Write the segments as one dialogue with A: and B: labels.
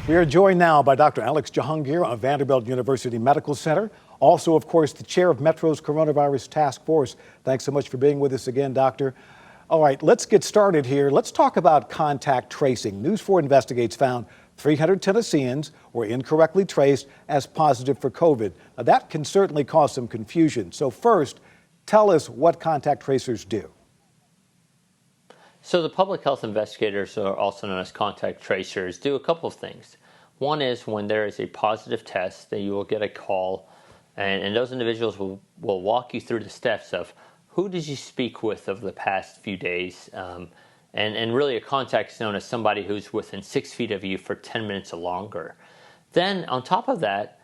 A: We are joined now by Dr. Alex Jahangir of Vanderbilt University Medical Center. Also, of course, the chair of Metro's Coronavirus Task Force. Thanks so much for being with us again, Doctor. All right, let's get started here. Let's talk about contact tracing. News 4 Investigates found 300 Tennesseans were incorrectly traced as positive for COVID. Now, that can certainly cause some confusion. So first, tell us what contact tracers do.
B: So the public health investigators, or also known as contact tracers, do a couple of things. One is when there is a positive test, that you will get a call, and those individuals will walk you through the steps of who did you speak with over the past few days. And really a contact is known as somebody who's within 6 feet of you for 10 minutes or longer. Then on top of that,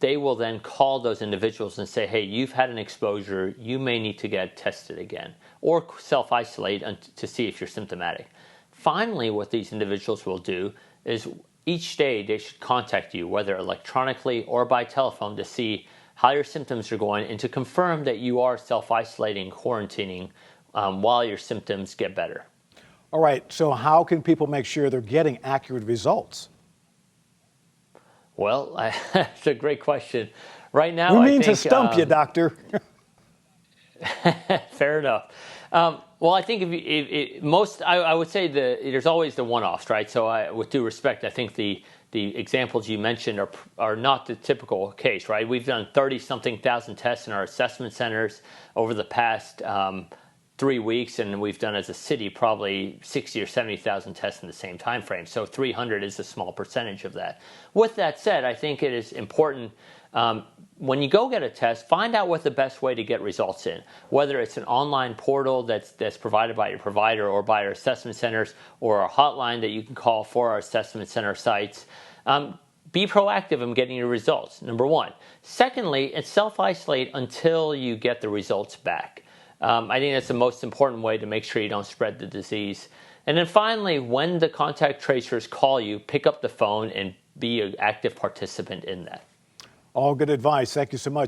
B: they will then call those individuals and say, hey, you've had an exposure, you may need to get tested again, or self-isolate to see if you're symptomatic. Finally, what these individuals will do is each day they should contact you, whether electronically or by telephone, to see how your symptoms are going and to confirm that you are self-isolating, quarantining while your symptoms get better.
A: All right, so how can people make sure they're getting accurate results?
B: Well, that's a great question. Right now,
A: we mean to stump you, Doctor.
B: Fair enough. Well, I think I would say there's always the one-offs, right? So, with due respect, I think the examples you mentioned are not the typical case, right? We've done 30-something thousand tests in our assessment centers over the past 3 weeks, and we've done as a city probably 60 or 70,000 tests in the same time frame. So 300 is a small percentage of that. With that said, I think it is important when you go get a test, find out what the best way to get results in, whether it's an online portal that's provided by your provider or by our assessment centers, or a hotline that you can call for our assessment center sites. Be proactive in getting your results, number one. Secondly, it's self-isolate until you get the results back. I think that's the most important way to make sure you don't spread the disease. And then finally, when the contact tracers call you, pick up the phone and be an active participant in that.
A: All good advice. Thank you so much.